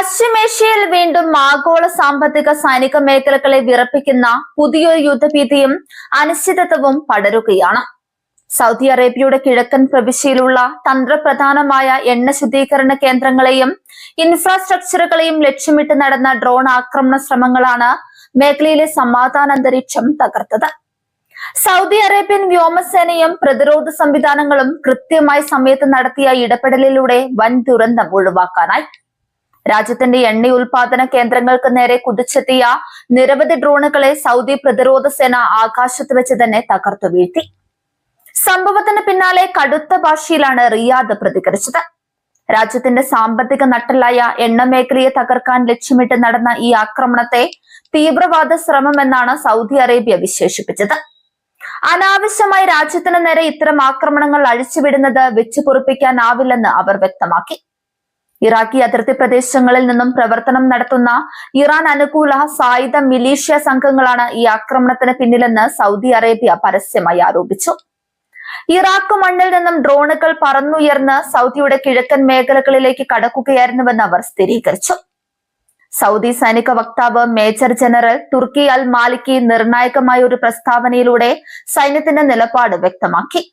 പശ്ചിമേഷ്യയിൽ വീണ്ടും ആഗോള സാമ്പത്തിക സൈനിക മേഖലകളെ വിറപ്പിക്കുന്ന പുതിയൊരു യുദ്ധഭീതിയും അനിശ്ചിതത്വവും പടരുകയാണ്. സൗദി അറേബ്യയുടെ കിഴക്കൻ പ്രവിശ്യയിലുള്ള തന്ത്രപ്രധാനമായ എണ്ണ ശുദ്ധീകരണ കേന്ദ്രങ്ങളെയും ഇൻഫ്രാസ്ട്രക്ചറുകളെയും ലക്ഷ്യമിട്ട് നടന്ന ഡ്രോൺ ആക്രമണ ശ്രമങ്ങളാണ് മേഖലയിലെ സമാധാന അന്തരീക്ഷം തകർത്തത്. സൗദി അറേബ്യൻ വ്യോമസേനയും പ്രതിരോധ സംവിധാനങ്ങളും കൃത്യമായ സമയത്ത് നടത്തിയ ഇടപെടലിലൂടെ വൻ ദുരന്തം ഒഴിവാക്കാനായി. രാജ്യത്തിന്റെ എണ്ണ ഉൽപാദന കേന്ദ്രങ്ങൾക്ക് നേരെ കുതിച്ചെത്തിയ നിരവധി ഡ്രോണുകളെ സൗദി പ്രതിരോധ സേന ആകാശത്ത് വെച്ച് തന്നെ തകർത്തു വീഴ്ത്തി. സംഭവത്തിന് പിന്നാലെ കടുത്ത ഭാഷയിലാണ് റിയാദ് പ്രതികരിച്ചത്. രാജ്യത്തിന്റെ സാമ്പത്തിക നട്ടെല്ലായ എണ്ണ മേഖലയെ തകർക്കാൻ ലക്ഷ്യമിട്ട് നടന്ന ഈ ആക്രമണത്തെ തീവ്രവാദ ശ്രമമെന്നാണ് സൗദി അറേബ്യ വിശേഷിപ്പിച്ചത്. അനാവശ്യമായി രാജ്യത്തിന് നേരെ ഇത്തരം ആക്രമണങ്ങൾ അഴിച്ചുവിടുന്നത് വെച്ചുപൊറുപ്പിക്കാനാവില്ലെന്ന് അവർ വ്യക്തമാക്കി. ഇറാഖി അതിർത്തി പ്രദേശങ്ങളിൽ നിന്നും പ്രവർത്തനം നടത്തുന്ന ഇറാൻ അനുകൂല സായുധ മിലീഷ്യ സംഘങ്ങളാണ് ഈ ആക്രമണത്തിന് പിന്നിലെന്ന് സൗദി അറേബ്യ പരസ്യമായി ആരോപിച്ചു. ഇറാഖ് മണ്ണിൽ നിന്നും ഡ്രോണുകൾ പറന്നുയർന്ന് സൗദിയുടെ കിഴക്കൻ മേഖലകളിലേക്ക് കടക്കുകയായിരുന്നുവെന്ന് അവർ സ്ഥിരീകരിച്ചു. സൗദി സൈനിക വക്താവ് മേജർ ജനറൽ തുർക്കി അൽ മാലിക്കി നിർണായകമായ ഒരു പ്രസ്താവനയിലൂടെ സൈന്യത്തിന്റെ നിലപാട് വ്യക്തമാക്കി.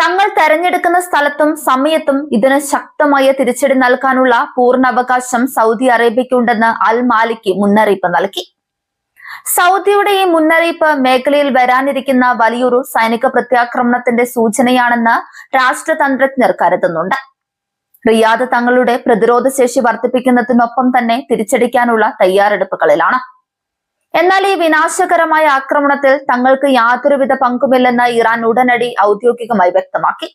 തങ്ങൾ തെരഞ്ഞെടുക്കുന്ന സ്ഥലത്തും സമയത്തും ഇതിന് ശക്തമായ തിരിച്ചടി നൽകാനുള്ള പൂർണ്ണ അവകാശം സൗദി അറേബ്യയ്ക്കുണ്ടെന്ന് അൽ മാലിക്കി മുന്നറിയിപ്പ് നൽകി. സൗദിയുടെ ഈ മുന്നറിയിപ്പ് മേഖലയിൽ വരാനിരിക്കുന്ന വലിയൊരു സൈനിക പ്രത്യാക്രമണത്തിന്റെ സൂചനയാണെന്ന് രാഷ്ട്രതന്ത്രജ്ഞർ കരുതുന്നുണ്ട്. റിയാദ് തങ്ങളുടെ പ്രതിരോധ ശേഷി വർദ്ധിപ്പിക്കുന്നതിനൊപ്പം തന്നെ തിരിച്ചടിക്കാനുള്ള തയ്യാറെടുപ്പുകളിലാണ്. എന്നാൽ ഈ വിനാശകരമായ ആക്രമണത്തിൽ തങ്ങൾക്ക് യാതൊരുവിധ പങ്കുമില്ലെന്ന് ഇറാൻ ഉടനടി ഔദ്യോഗികമായി വ്യക്തമാക്കി.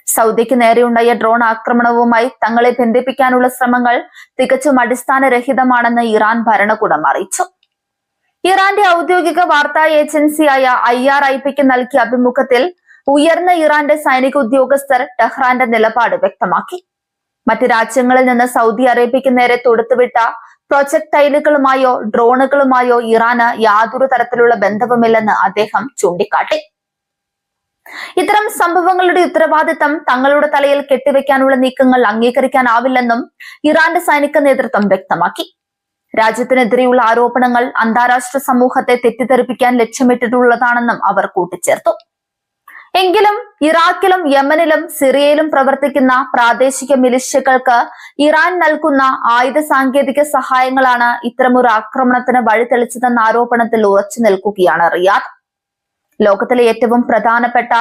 സൗദിക്ക് നേരെയുണ്ടായ ഡ്രോൺ ആക്രമണവുമായി തങ്ങളെ ബന്ധിപ്പിക്കാനുള്ള ശ്രമങ്ങൾ തികച്ചും അടിസ്ഥാനരഹിതമാണെന്ന് ഇറാൻ ഭരണകൂടം അറിയിച്ചു. ഇറാന്റെ ഔദ്യോഗിക വാർത്താ ഏജൻസിയായ IRIBക്ക് നൽകിയ അഭിമുഖത്തിൽ ഉയർന്ന ഇറാന്റെ സൈനിക ഉദ്യോഗസ്ഥർ ടെഹ്റാന്റെ നിലപാട് വ്യക്തമാക്കി. മറ്റ് രാജ്യങ്ങളിൽ നിന്ന് സൗദി അറേബ്യക്ക് നേരെ തൊടുത്തുവിട്ട പ്രൊജക്ടൈലുകളുമായോ ഡ്രോണുകളുമായോ ഇറാന് യാതൊരു തരത്തിലുള്ള ബന്ധവുമില്ലെന്ന് അദ്ദേഹം ചൂണ്ടിക്കാട്ടി. ഇത്തരം സംഭവങ്ങളുടെ ഉത്തരവാദിത്തം തങ്ങളുടെ തലയിൽ കെട്ടിവെക്കാനുള്ള നീക്കങ്ങൾ അംഗീകരിക്കാനാവില്ലെന്നും ഇറാന്റെ സൈനിക നേതൃത്വം വ്യക്തമാക്കി. രാജ്യത്തിനെതിരെയുള്ള ആരോപണങ്ങൾ അന്താരാഷ്ട്ര സമൂഹത്തെ തെറ്റിദ്ധരിപ്പിക്കാൻ ലക്ഷ്യമിട്ടിട്ടുള്ളതാണെന്നും അവർ കൂട്ടിച്ചേർത്തു. എങ്കിലും ഇറാഖിലും യമനിലും സിറിയയിലും പ്രവർത്തിക്കുന്ന പ്രാദേശിക മിലിഷ്യകൾക്ക് ഇറാൻ നൽകുന്ന ആയുധ സാങ്കേതിക സഹായങ്ങളാണ് ഇത്തരമൊരു ആക്രമണത്തിന് വഴിതെളിച്ചതെന്ന ആരോപണത്തിൽ ഉറച്ചു നിൽക്കുകയാണ് റിയാദ്. ലോകത്തിലെ ഏറ്റവും പ്രധാനപ്പെട്ട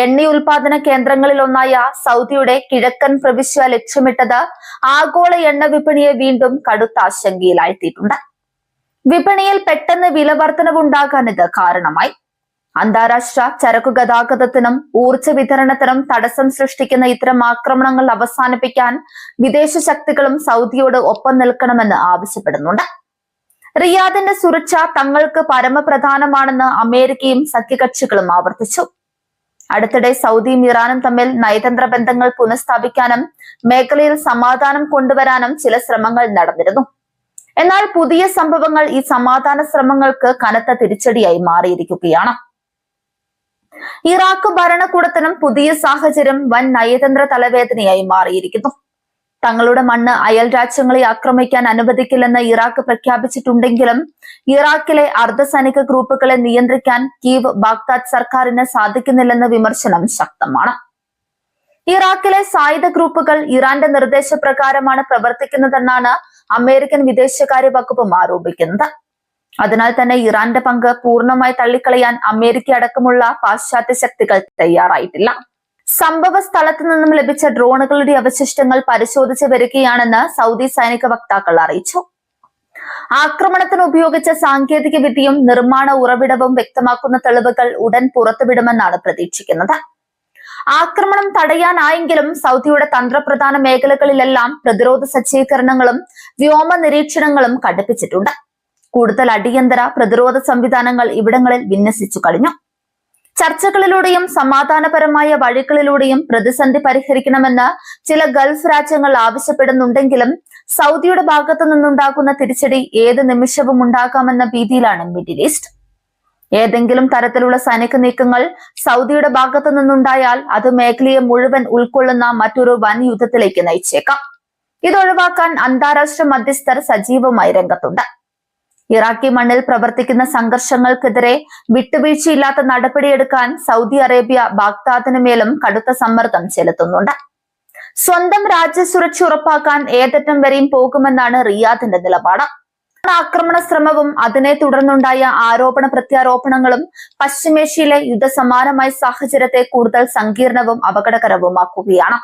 എണ്ണ ഉൽപാദന കേന്ദ്രങ്ങളിലൊന്നായ സൗദിയുടെ കിഴക്കൻ പ്രവിശ്യ ലക്ഷ്യമിട്ടത് ആഗോള എണ്ണ വിപണിയെ വീണ്ടും കടുത്ത ആശങ്കയിലാഴ്ത്തിയിട്ടുണ്ട്. വിപണിയിൽ പെട്ടെന്ന് വിലവർധനവുണ്ടാകാൻ ഇത് കാരണമായി. അന്താരാഷ്ട്ര ചരക്കു ഗതാഗതത്തിനും ഊർജ്ജ വിതരണത്തിനും തടസ്സം സൃഷ്ടിക്കുന്ന ഇത്തരം ആക്രമണങ്ങൾ അവസാനിപ്പിക്കാൻ വിദേശ ശക്തികളും സൗദിയോട് ഒപ്പം നിൽക്കണമെന്ന് ആവശ്യപ്പെടുന്നുണ്ട്. റിയാദിന്റെ സുരക്ഷ തങ്ങൾക്ക് പരമപ്രധാനമാണെന്ന് അമേരിക്കയും സഖ്യകക്ഷികളും ആവർത്തിച്ചു. അടുത്തിടെ സൗദിയും ഇറാനും തമ്മിൽ നയതന്ത്ര ബന്ധങ്ങൾ പുനഃസ്ഥാപിക്കാനും മേഖലയിൽ സമാധാനം കൊണ്ടുവരാനും ചില ശ്രമങ്ങൾ നടന്നിരുന്നു. എന്നാൽ പുതിയ സംഭവങ്ങൾ ഈ സമാധാന ശ്രമങ്ങൾക്ക് കനത്ത തിരിച്ചടിയായി മാറിയിരിക്കുകയാണ്. ഇറാഖ് ഭരണകൂടത്തിനും പുതിയ സാഹചര്യം വൻ നയതന്ത്ര തലവേദനയായി മാറിയിരിക്കുന്നു. തങ്ങളുടെ മണ്ണ് അയൽ രാജ്യങ്ങളെ ആക്രമിക്കാൻ അനുവദിക്കില്ലെന്ന് ഇറാഖ് പ്രഖ്യാപിച്ചിട്ടുണ്ടെങ്കിലും ഇറാഖിലെ അർദ്ധസൈനിക ഗ്രൂപ്പുകളെ നിയന്ത്രിക്കാൻ കീവ് ബാഗ്ദാദ് സർക്കാരിന് സാധിക്കുന്നില്ലെന്ന വിമർശനം ശക്തമാണ്. ഇറാഖിലെ സായുധ ഗ്രൂപ്പുകൾ ഇറാന്റെ നിർദ്ദേശപ്രകാരമാണ് പ്രവർത്തിക്കുന്നതെന്നാണ് അമേരിക്കൻ വിദേശകാര്യ വകുപ്പും ആരോപിക്കുന്നത്. അതിനാൽ തന്നെ ഇറാന്റെ പങ്ക് പൂർണ്ണമായി തള്ളിക്കളയാൻ അമേരിക്ക അടക്കമുള്ള പാശ്ചാത്യ ശക്തികൾ തയ്യാറായിട്ടില്ല. സംഭവ സ്ഥലത്തു നിന്നും ലഭിച്ച ഡ്രോണുകളുടെ അവശിഷ്ടങ്ങൾ പരിശോധിച്ചു വരികയാണെന്ന് സൗദി സൈനിക വക്താക്കൾ അറിയിച്ചു. ആക്രമണത്തിന് ഉപയോഗിച്ച സാങ്കേതിക വിദ്യയും നിർമ്മാണ ഉറവിടവും വ്യക്തമാക്കുന്ന തെളിവുകൾ ഉടൻ പുറത്തുവിടുമെന്നാണ് പ്രതീക്ഷിക്കുന്നത്. ആക്രമണം തടയാനായെങ്കിലും സൗദിയുടെ തന്ത്രപ്രധാന മേഖലകളിലെല്ലാം പ്രതിരോധ സജ്ജീകരണങ്ങളും വ്യോമ നിരീക്ഷണങ്ങളും കടുപ്പിച്ചിട്ടുണ്ട്. കൂടുതൽ അടിയന്തര പ്രതിരോധ സംവിധാനങ്ങൾ ഇവിടങ്ങളിൽ വിന്യസിച്ചു കഴിഞ്ഞു. ചർച്ചകളിലൂടെയും സമാധാനപരമായ വഴികളിലൂടെയും പ്രതിസന്ധി പരിഹരിക്കണമെന്ന് ചില ഗൾഫ് രാജ്യങ്ങൾ ആവശ്യപ്പെടുന്നുണ്ടെങ്കിലും സൗദിയുടെ ഭാഗത്തു നിന്നുണ്ടാകുന്ന തിരിച്ചടി ഏത് നിമിഷവും ഉണ്ടാകാമെന്ന ഭീതിയിലാണ് മിഡിൽ ഈസ്റ്റ്. ഏതെങ്കിലും തരത്തിലുള്ള സൈനിക നീക്കങ്ങൾ സൗദിയുടെ ഭാഗത്തു നിന്നുണ്ടായാൽ അത് മേഖലയെ മുഴുവൻ ഉൾക്കൊള്ളുന്ന മറ്റൊരു വൻ യുദ്ധത്തിലേക്ക് നയിച്ചേക്കാം. ഇതൊഴിവാക്കാൻ അന്താരാഷ്ട്ര മധ്യസ്ഥർ സജീവമായി രംഗത്തുണ്ട്. ഇറാഖി മണ്ണിൽ പ്രവർത്തിക്കുന്ന സംഘർഷങ്ങൾക്കെതിരെ വിട്ടുവീഴ്ചയില്ലാത്ത നടപടിയെടുക്കാൻ സൗദി അറേബ്യ ബാഗ്ദാദിന് മേലും കടുത്ത സമ്മർദ്ദം ചെലുത്തുന്നുണ്ട്. സ്വന്തം രാജ്യസുരക്ഷ ഉറപ്പാക്കാൻ ഏതറ്റം വരെയും പോകുമെന്നാണ് റിയാദിന്റെ നിലപാട്. ആക്രമണ ശ്രമവും അതിനെ തുടർന്നുണ്ടായ ആരോപണ പ്രത്യാരോപണങ്ങളും പശ്ചിമേഷ്യയിലെ യുദ്ധസമാനമായ സാഹചര്യത്തെ കൂടുതൽ സങ്കീർണവും അപകടകരവുമാക്കുകയാണ്.